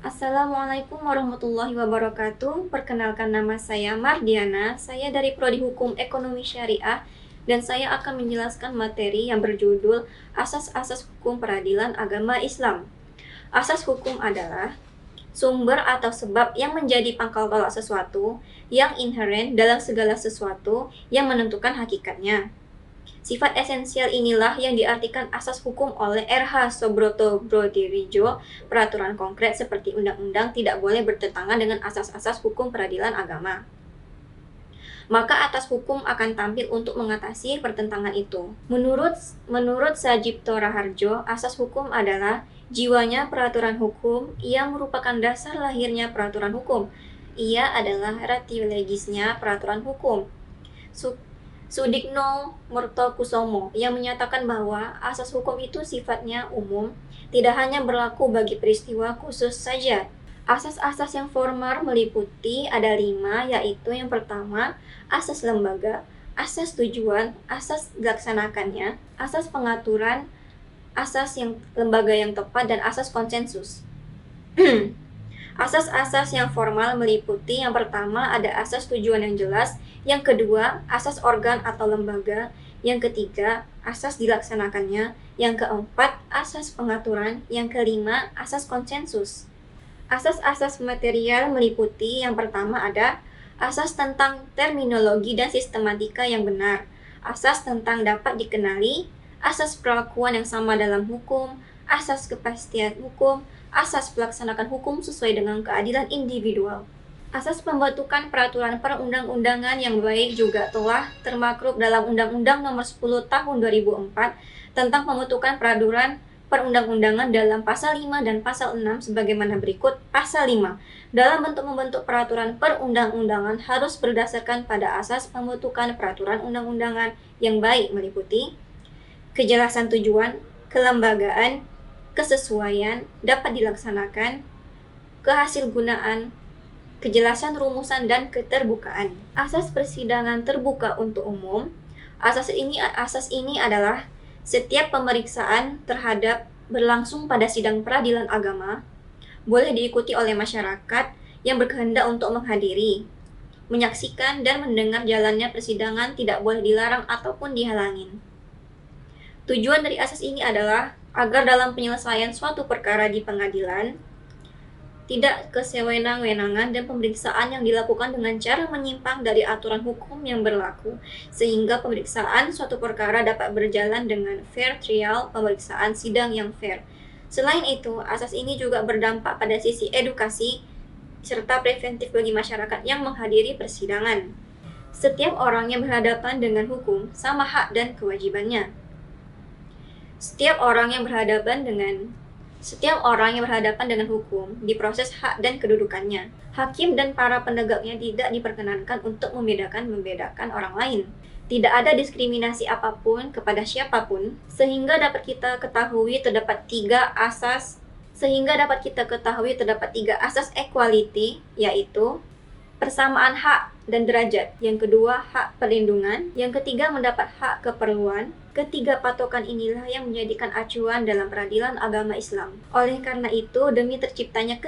Assalamualaikum warahmatullahi wabarakatuh. Perkenalkan, nama saya Mardiana. Saya dari Prodi Hukum Ekonomi Syariah dan saya akan menjelaskan materi yang berjudul Asas-asas Hukum Peradilan Agama Islam. Asas hukum adalah sumber atau sebab yang menjadi pangkal tolak sesuatu yang inheren dalam segala sesuatu yang menentukan hakikatnya. Sifat esensial inilah yang diartikan asas hukum oleh R.H. Subroto Brodirijo. Peraturan konkret seperti undang-undang tidak boleh bertentangan dengan asas-asas hukum peradilan agama. Maka atas hukum akan tampil untuk mengatasi pertentangan itu. Menurut Sajipto Raharjo, asas hukum adalah jiwanya peraturan hukum. Ia merupakan dasar lahirnya peraturan hukum. Ia adalah ratio legisnya peraturan hukum. Sudikno Mertokusomo yang menyatakan bahwa asas hukum itu sifatnya umum, tidak hanya berlaku bagi peristiwa khusus saja. Asas-asas yang formal meliputi ada 5, yaitu yang pertama, asas lembaga, asas tujuan, asas dilaksanakannya, asas pengaturan, asas yang lembaga yang tepat, dan asas konsensus. Asas-asas yang formal meliputi yang pertama ada asas tujuan yang jelas, yang kedua asas organ atau lembaga, yang ketiga asas dilaksanakannya, yang keempat asas pengaturan, yang kelima asas konsensus. Asas-asas material meliputi yang pertama ada asas tentang terminologi dan sistematika yang benar, asas tentang dapat dikenali, asas perlakuan yang sama dalam hukum, asas kepastian hukum, asas pelaksanakan hukum sesuai dengan keadilan individual. Asas pembentukan peraturan perundang-undangan yang baik juga telah termaktub dalam Undang-Undang Nomor 10 Tahun 2004 tentang pembentukan peraturan perundang-undangan dalam Pasal 5 dan Pasal 6 sebagaimana berikut. Pasal 5. Dalam bentuk membentuk peraturan perundang-undangan harus berdasarkan pada asas pembentukan peraturan undang-undangan yang baik meliputi kejelasan tujuan, kelembagaan, kesesuaian, dapat dilaksanakan, kehasilgunaan, kejelasan rumusan, dan keterbukaan. Asas persidangan terbuka untuk umum. Asas ini adalah setiap pemeriksaan terhadap berlangsung pada sidang peradilan agama boleh diikuti oleh masyarakat yang berkehendak untuk menghadiri, menyaksikan, dan mendengar jalannya persidangan tidak boleh dilarang ataupun dihalangin. Tujuan dari asas ini adalah agar dalam penyelesaian suatu perkara di pengadilan tidak kesewenang-wenangan dan pemeriksaan yang dilakukan dengan cara menyimpang dari aturan hukum yang berlaku, sehingga pemeriksaan suatu perkara dapat berjalan dengan fair trial, pemeriksaan sidang yang fair. Selain itu, asas ini juga berdampak pada sisi edukasi serta preventif bagi masyarakat yang menghadiri persidangan. Setiap orang yang berhadapan dengan hukum sama hak dan kewajibannya. Setiap orang yang berhadapan dengan hukum diproses hak dan kedudukannya. Hakim dan para penegaknya tidak diperkenankan untuk membedakan orang lain. Tidak ada diskriminasi apapun kepada siapapun, sehingga dapat kita ketahui terdapat tiga asas equality, yaitu persamaan hak dan derajat. Yang kedua, hak perlindungan. Yang ketiga, mendapat hak keperluan. Ketiga patokan inilah yang menjadikan acuan dalam peradilan agama Islam. Oleh karena itu, demi terciptanya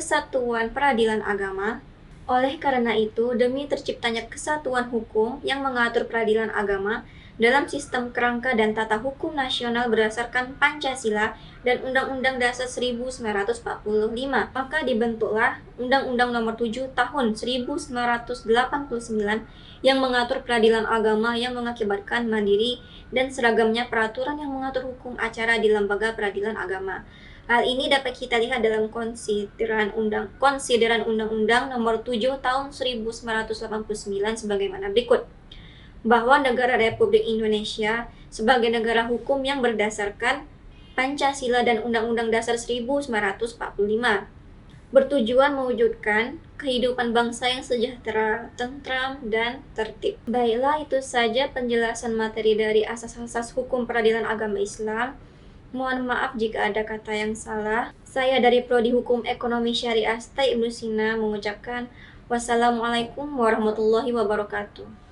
kesatuan hukum yang mengatur peradilan agama dalam sistem kerangka dan tata hukum nasional berdasarkan Pancasila dan Undang-Undang Dasar 1945, maka dibentuklah Undang-Undang Nomor 7 Tahun 1989 yang mengatur peradilan agama yang mengakibatkan mandiri dan seragamnya peraturan yang mengatur hukum acara di lembaga peradilan agama. Hal ini dapat kita lihat dalam konsideran Undang-Undang Nomor 7 Tahun 1989 sebagaimana berikut. Bahwa negara Republik Indonesia sebagai negara hukum yang berdasarkan Pancasila dan Undang-Undang Dasar 1945 bertujuan mewujudkan kehidupan bangsa yang sejahtera, tentram, dan tertib. Baiklah, itu saja penjelasan materi dari asas-asas hukum peradilan agama Islam. Mohon maaf jika ada kata yang salah. Saya dari Prodi Hukum Ekonomi Syariah STAI Ibnu Sina mengucapkan wassalamualaikum warahmatullahi wabarakatuh.